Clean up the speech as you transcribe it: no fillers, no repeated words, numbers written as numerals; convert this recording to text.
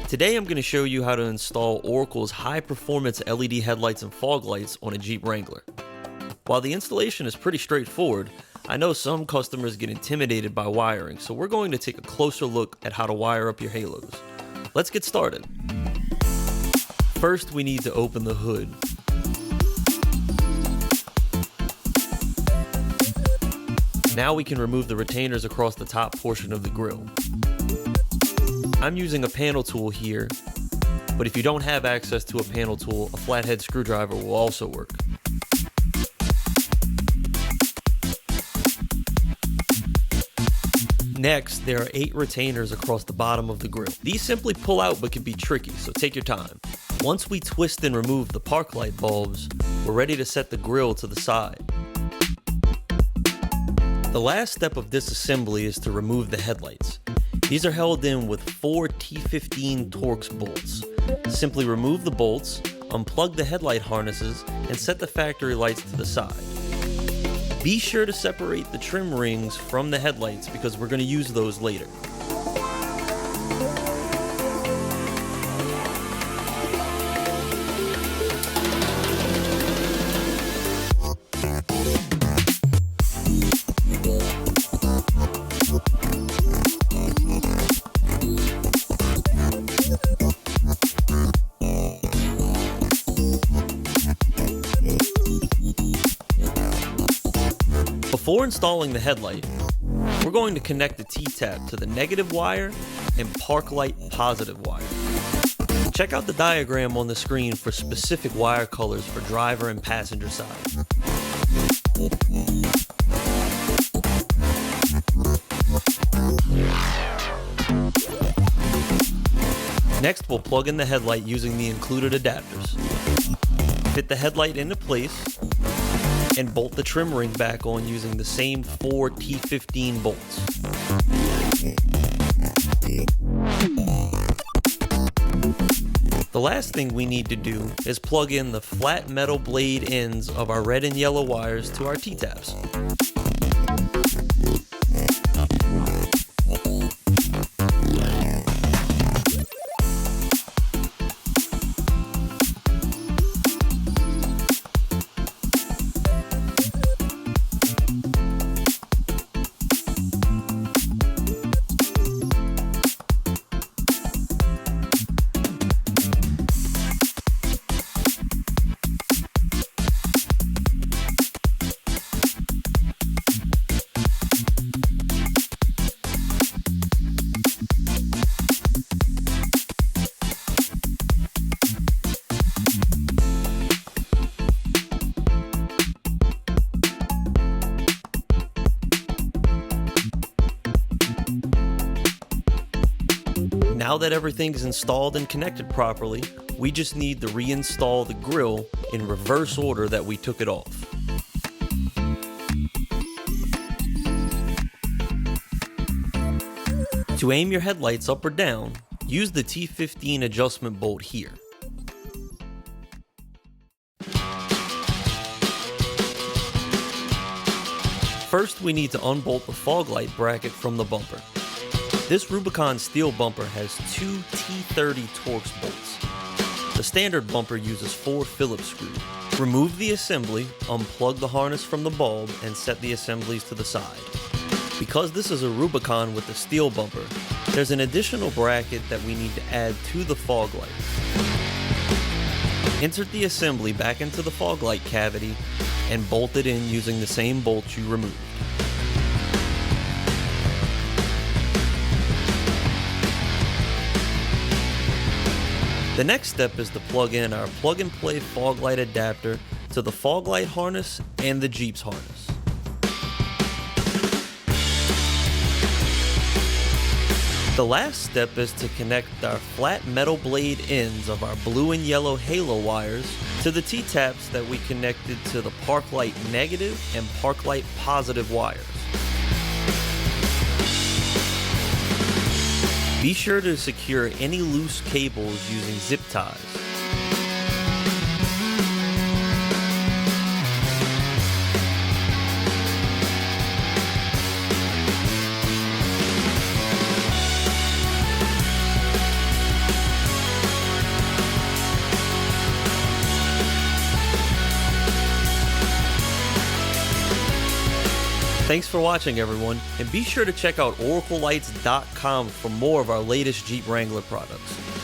Today I'm going to show you how to install Oracle's high-performance LED headlights and fog lights on a Jeep Wrangler. While the installation is pretty straightforward, I know some customers get intimidated by wiring, so we're going to take a closer look at how to wire up your halos. Let's get started. First, we need to open the hood. Now we can remove the retainers across the top portion of the grill. I'm using a panel tool here, but if you don't have access to a panel tool, a flathead screwdriver will also work. Next, there are 8 retainers across the bottom of the grill. These simply pull out but can be tricky, so take your time. Once we twist and remove the park light bulbs, we're ready to set the grill to the side. The last step of this assembly is to remove the headlights. These are held in with 4 T15 Torx bolts. Simply remove the bolts, unplug the headlight harnesses, and set the factory lights to the side. Be sure to separate the trim rings from the headlights because we're going to use those later. Before installing the headlight, we're going to connect the T-tap to the negative wire and park light positive wire. Check out the diagram on the screen for specific wire colors for driver and passenger side. Next, we'll plug in the headlight using the included adapters. Fit the headlight into place and bolt the trim ring back on using the same 4 T15 bolts. The last thing we need to do is plug in the flat metal blade ends of our red and yellow wires to our T-taps. Now that everything's installed and connected properly, we just need to reinstall the grill in reverse order that we took it off. To aim your headlights up or down, use the T15 adjustment bolt here. First, we need to unbolt the fog light bracket from the bumper. This Rubicon steel bumper has 2 T30 Torx bolts. The standard bumper uses 4 Phillips screws. Remove the assembly, unplug the harness from the bulb, and set the assemblies to the side. Because this is a Rubicon with the steel bumper, there's an additional bracket that we need to add to the fog light. Insert the assembly back into the fog light cavity and bolt it in using the same bolts you removed. The next step is to plug in our plug-and-play fog light adapter to the fog light harness and the Jeep's harness. The last step is to connect our flat metal blade ends of our blue and yellow halo wires to the T-taps that we connected to the park light negative and park light positive wires. Be sure to secure any loose cables using zip ties. Thanks for watching, everyone, and be sure to check out oraclelights.com for more of our latest Jeep Wrangler products.